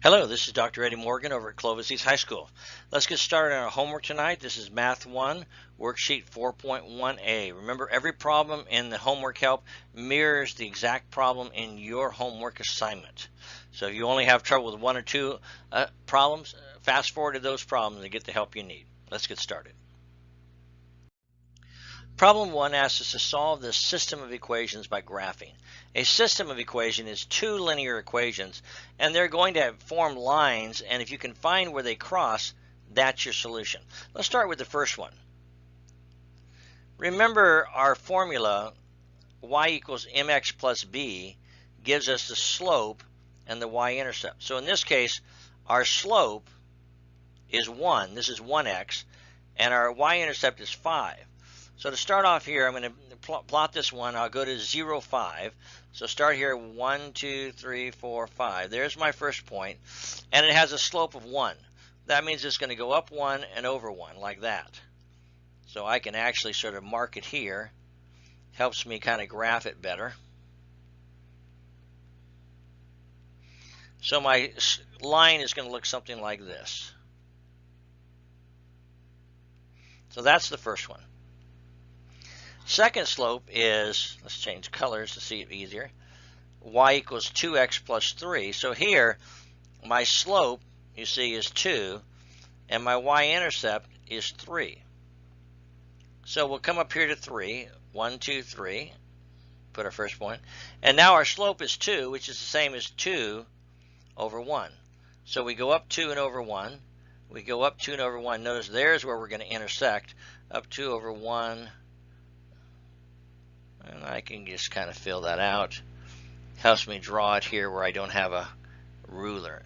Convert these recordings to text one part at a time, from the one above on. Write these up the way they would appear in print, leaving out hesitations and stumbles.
Hello, this is Dr. Eddie Morgan over at Clovis East High School. Let's get started on our homework tonight. This is Math 1, Worksheet 4.1a. Remember, every problem in the homework help mirrors the exact problem in your homework assignment. So if you only have trouble with one or two problems, fast forward to those problems and get the help you need. Let's get started. Problem 1 asks us to solve this system of equations by graphing. A system of equations is two linear equations, and they're going to form lines, and if you can find where they cross, that's your solution. Let's start with the first one. Remember our formula, y equals mx plus b, gives us the slope and the y-intercept. So in this case, our slope is 1. This is 1x, and our y-intercept is 5. So to start off here, I'm going to plot this one. I'll go to 0, 5. So start here, 1, 2, 3, 4, 5. There's my first point, and it has a slope of 1. That means it's going to go up 1 and over 1, like that. So I can actually sort of mark it here. Helps me kind of graph it better. So my line is going to look something like this. So that's the first one. Second slope is, let's change colors to see it easier, y equals 2x plus 3. So here, my slope, you see, is 2, and my y-intercept is 3. So we'll come up here to 3, 1, 2, 3, put our first point. And now our slope is 2, which is the same as 2 over 1. So we go up 2 and over 1. We go up 2 and over 1. Notice there's where we're going to intersect, up 2 over 1. And I can just kind of fill that out. Helps me draw it here where I don't have a ruler.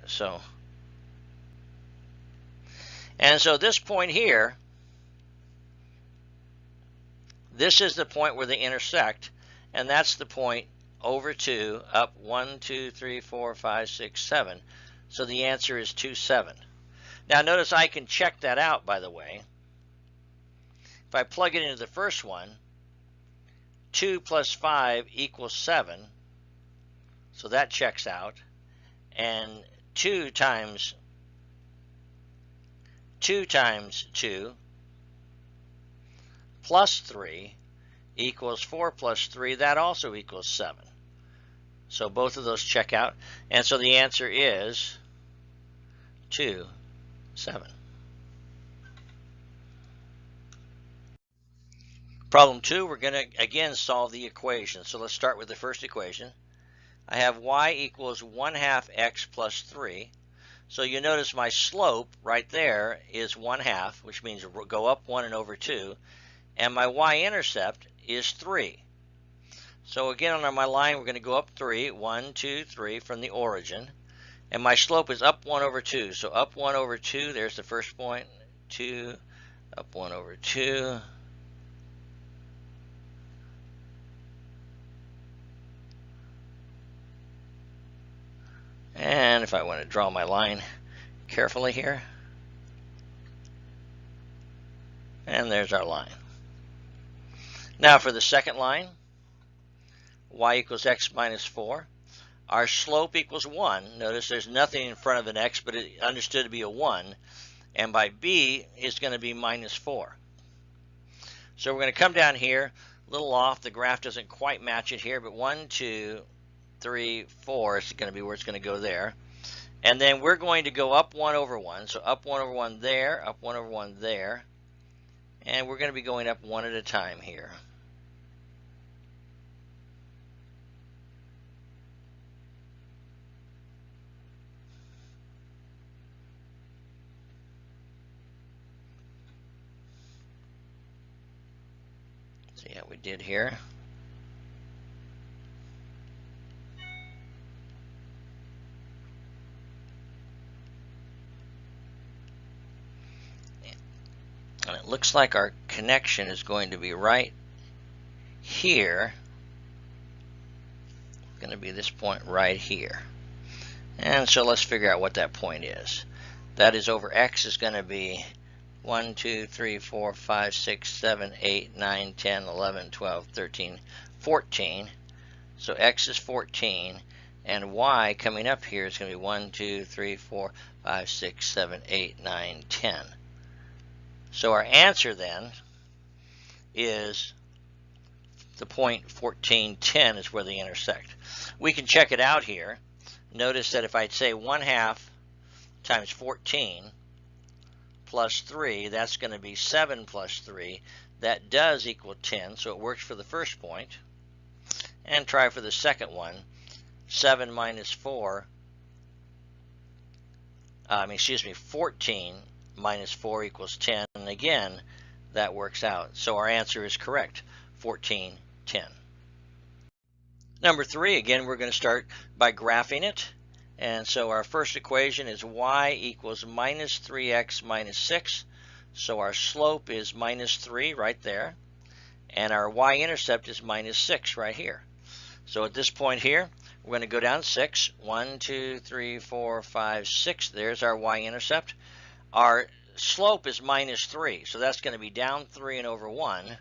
And so this point here, this is the point where they intersect, and that's the point over 2, up 1, 2, 3, 4, 5, 6, 7. So the answer is 2, 7. Now notice I can check that out, by the way. If I plug it into the first one, 2 plus 5 equals 7, so that checks out, and 2 times 2 plus 3 equals 4 plus 3, that also equals 7. So both of those check out, and so the answer is 2, 7. Problem 2, we're going to again solve the equation. So let's start with the first equation. I have y equals 1/2 x plus 3. So you notice my slope right there is 1/2, which means we'll go up 1 and over 2. And my y-intercept is 3. So again on my line, we're going to go up 3, 1, 2, 3 from the origin. And my slope is up 1 over 2. So up 1 over 2, there's the first point, 2, up 1 over 2. And if I want to draw my line carefully here, and there's our line. Now for the second line, y equals x minus 4. Our slope equals 1. Notice there's nothing in front of an x, but it understood to be a 1. And by b is going to be minus 4. So we're going to come down here, a little off. The graph doesn't quite match it here, but 1, 2, 3, 4 is going to be where it's going to go there. And then we're going to go up 1 over 1. So up 1 over 1 there, up 1 over 1 there. And we're going to be going up one at a time here. See how we did here. And it looks like our connection is going to be right here. It's going to be this point right here. And so let's figure out what that point is. That is over x is going to be 1, 2, 3, 4, 5, 6, 7, 8, 9, 10, 11, 12, 13, 14. So x is 14. And y coming up here is going to be 1, 2, 3, 4, 5, 6, 7, 8, 9, 10. So our answer then is the point 14, 10 is where they intersect. We can check it out here. Notice that if I'd say 1/2 times 14 plus 3, that's going to be 7 plus 3. That does equal 10, so it works for the first point. And try for the second one. 7 minus 4, 14 minus 4 equals 10. And again, that works out. So our answer is correct, 14, 10. Number 3, again, we're going to start by graphing it. And so our first equation is y equals minus 3x minus 6. So our slope is minus 3 right there. And our y-intercept is minus 6 right here. So at this point here, we're going to go down 6. 1, 2, 3, 4, 5, 6. There's our y-intercept. Our slope is minus 3. So that's going to be down 3 and over 1.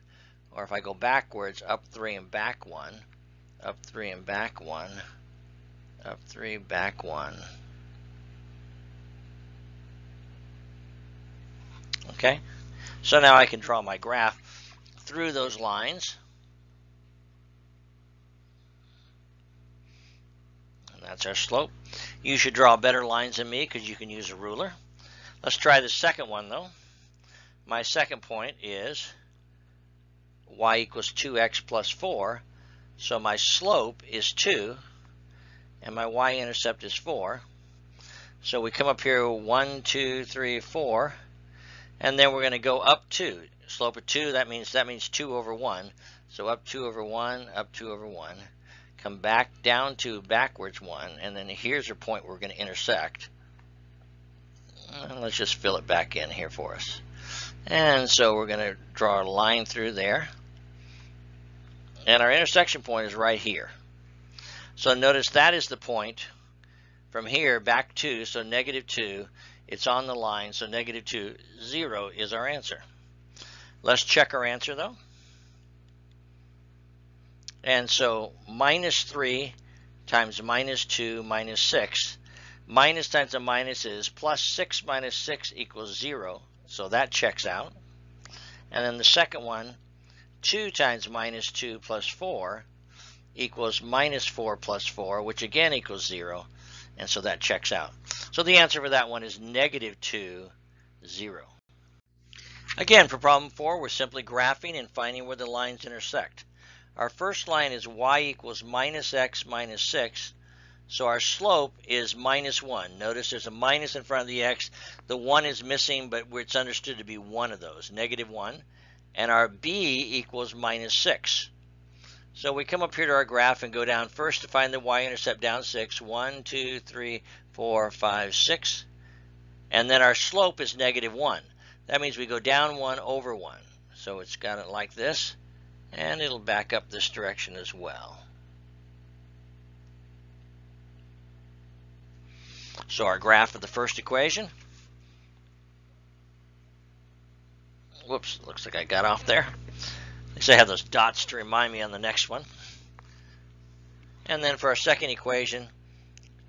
Or if I go backwards, up 3 and back 1. Up 3 and back 1. Up 3, back 1. Okay, so now I can draw my graph through those lines. And that's our slope. You should draw better lines than me because you can use a ruler. Let's try the second one though. My second point is y equals 2x plus 4. So my slope is 2. And my y-intercept is 4. So we come up here 1, 2, 3, 4. And then we're going to go up 2. Slope of 2, that means 2 over 1. So up 2 over 1, up 2 over 1. Come back down 2, backwards 1. And then here's our point we're going to intersect. And let's just fill it back in here for us. And so we're going to draw a line through there. And our intersection point is right here. So notice that is the point from here back 2, so negative 2. It's on the line, so negative 2, 0 is our answer. Let's check our answer though. And so minus 3 times minus 2 minus 6. Minus times a minus is plus 6 minus 6 equals 0. So that checks out. And then the second one, 2 times minus 2 plus 4 equals minus 4 plus 4, which again equals 0. And so that checks out. So the answer for that one is negative 2, 0. Again, for problem 4, we're simply graphing and finding where the lines intersect. Our first line is y equals minus x minus 6. So our slope is minus 1. Notice there's a minus in front of the x. The 1 is missing, but it's understood to be one of those, negative 1. And our b equals minus 6. So we come up here to our graph and go down first to find the y-intercept down 6. 1, 2, 3, 4, 5, 6. And then our slope is negative 1. That means we go down 1 over 1. So it's got it like this. And it'll back up this direction as well. So our graph of the first equation. Whoops, looks like I got off there. At least I have those dots to remind me on the next one. And then for our second equation,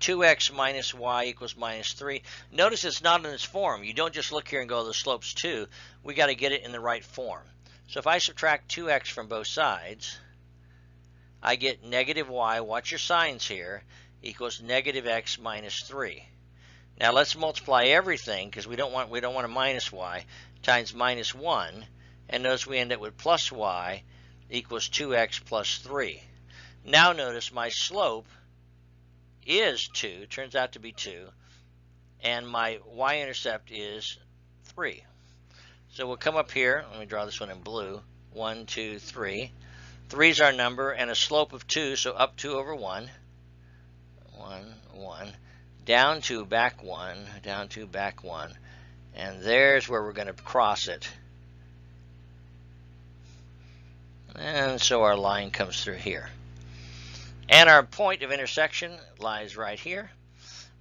2x minus y equals minus 3. Notice it's not in this form. You don't just look here and go, the slope's 2. We got to get it in the right form. So if I subtract 2x from both sides, I get negative y, watch your signs here, equals negative x minus 3. Now let's multiply everything, because we don't want a minus y, times minus 1. And notice we end up with plus y equals 2x plus 3. Now notice my slope is 2, turns out to be 2, and my y-intercept is 3. So we'll come up here, let me draw this one in blue, 1, 2, 3. 3 is our number, and a slope of 2, so up 2 over 1. 1, 1. Down 2, back 1, down 2, back 1. And there's where we're going to cross it. And so our line comes through here. And our point of intersection lies right here.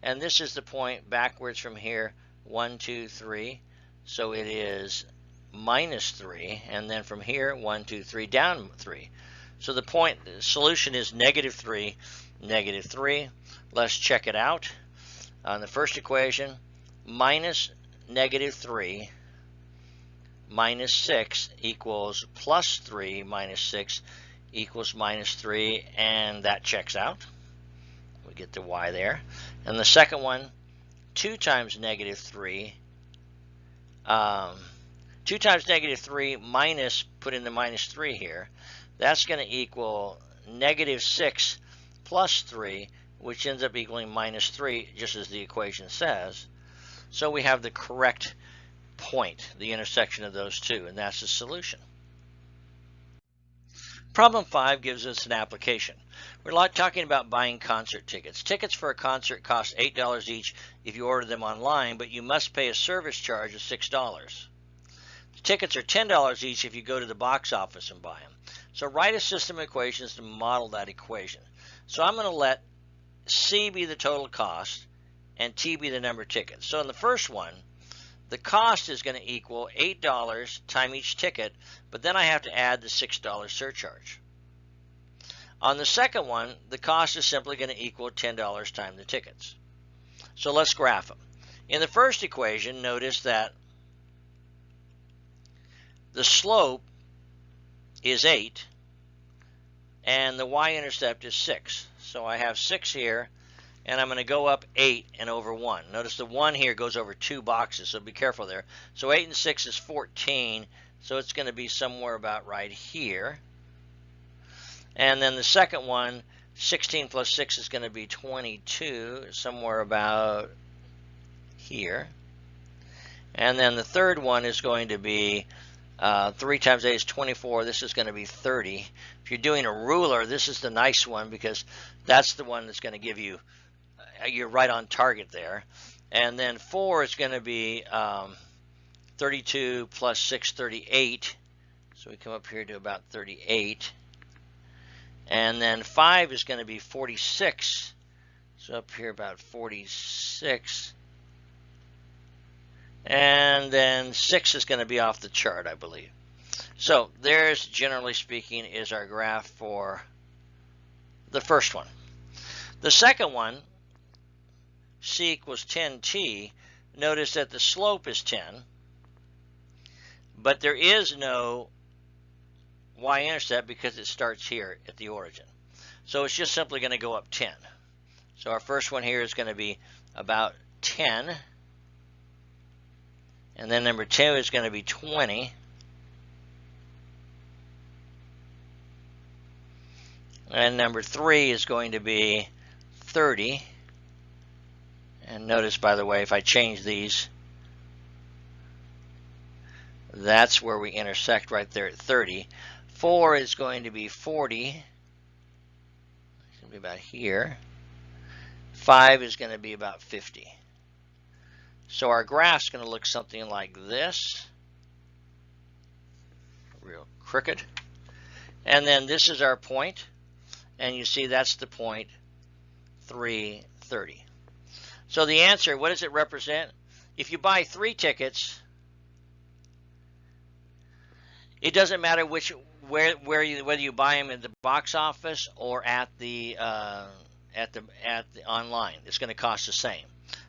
And this is the point backwards from here, 1, 2, 3. So it is minus 3. And then from here, 1, 2, 3, down 3. So the solution is negative 3, negative 3. Let's check it out. On the first equation, minus negative 3 minus 6 equals plus 3 minus 6 equals minus 3, and that checks out. We get the y there. And the second one, 2 times negative 3, 2 times negative 3 minus, put in the minus 3 here, that's going to equal negative 6 plus 3, which ends up equaling minus 3, just as the equation says. So we have the correct point, the intersection of those two, and that's the solution. Problem 5 gives us an application. We're talking about buying concert tickets. Tickets for a concert cost $8 each if you order them online, but you must pay a service charge of $6. The tickets are $10 each if you go to the box office and buy them. So write a system of equations to model that equation. So I'm going to let C be the total cost and T be the number of tickets. So in the first one, the cost is going to equal $8 times each ticket, but then I have to add the $6 surcharge. On the second one, the cost is simply going to equal $10 times the tickets. So let's graph them. In the first equation, notice that the slope is 8 and the y-intercept is 6. So I have 6 here, and I'm going to go up 8 and over 1. Notice the 1 here goes over 2 boxes, so be careful there. So 8 and 6 is 14, so it's going to be somewhere about right here. And then the second one, 16 plus 6 is going to be 22, somewhere about here. And then the third one is going to be 3 times 8 is 24. This is going to be 30. If you're doing a ruler, this is the nice one because that's the one that's going to give you, you're right on target there. And then 4 is going to be 32 plus 6, 38. So we come up here to about 38. And then 5 is going to be 46. So up here about 46. And then 6 is going to be off the chart, I believe. So there's, generally speaking, is our graph for the first one. The second one, C equals 10t, notice that the slope is 10, but there is no y-intercept because it starts here at the origin. So it's just simply going to go up 10. So our first one here is going to be about 10. And then number 2 is going to be 20. And number 3 is going to be 30. And notice, by the way, if I change these, that's where we intersect right there at 30. 4 is going to be 40. It's going to be about here. 5 is going to be about 50. So our graph's going to look something like this. Real crooked. And then this is our point. And you see that's the point 330. So the answer, what does it represent? If you buy 3 tickets, it doesn't matter whether you buy them at the box office or at the online. It's going to cost the same.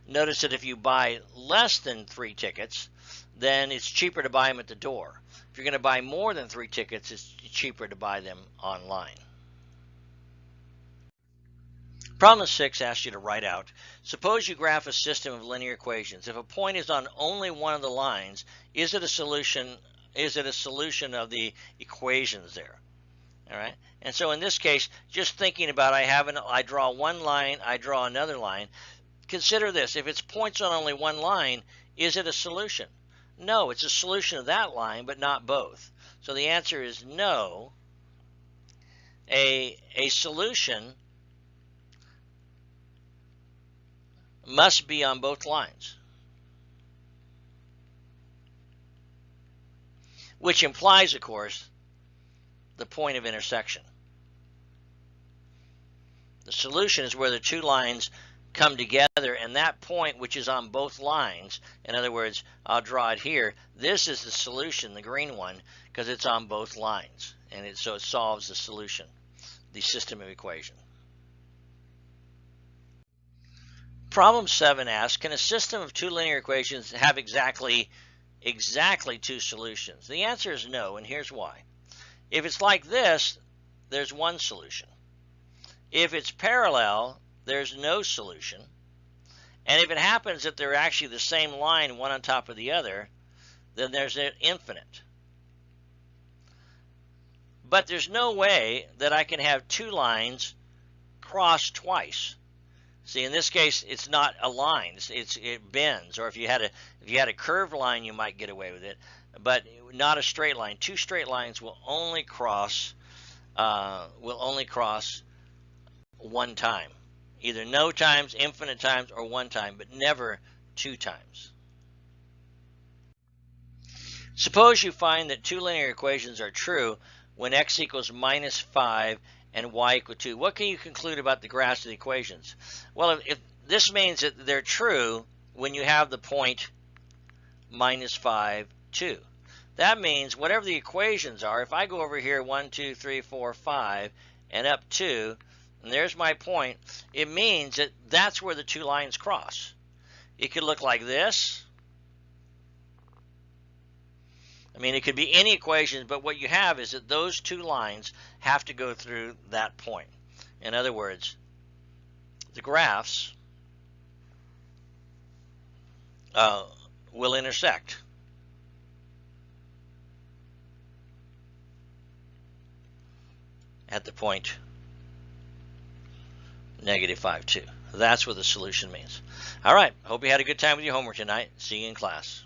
Notice that if you buy less than 3 tickets, then it's cheaper to buy them at the door. If you're going to buy more than 3 tickets, it's cheaper to buy them online. Problem 6 asks you to write out, suppose you graph a system of linear equations. If a point is on only one of the lines, is it a solution of the equations there? All right. And so in this case, just thinking about I draw one line, I draw another line. Consider this, if it's points on only one line, is it a solution? No, it's a solution of that line, but not both. So the answer is no. A solution must be on both lines, which implies, of course, the point of intersection. The solution is where the two lines come together, and that point, which is on both lines, in other words, I'll draw it here, this is the solution, the green one, because it's on both lines, and so it solves the solution, the system of equation. Problem 7 asks, can a system of two linear equations have exactly two solutions? The answer is no, and here's why. If it's like this, there's one solution. If it's parallel, there's no solution. And if it happens that they're actually the same line, one on top of the other, then there's an infinite. But there's no way that I can have two lines cross twice. See, in this case, it's not a line; it bends. Or if you had a curved line, you might get away with it, but not a straight line. Two straight lines will only cross one time, either no times, infinite times, or one time, but never two times. Suppose you find that two linear equations are true when x equals -5 and y equal 2. What can you conclude about the graphs of the equations? Well, if this means that they're true when you have the point -5, 2. That means whatever the equations are, if I go over here 1, 2, 3, 4, 5, and up 2, and there's my point, it means that that's where the two lines cross. It could look like this. I mean, it could be any equations, but what you have is that those two lines have to go through that point. In other words, the graphs will intersect. At the point -5, 2. That's what the solution means. All right. Hope you had a good time with your homework tonight. See you in class.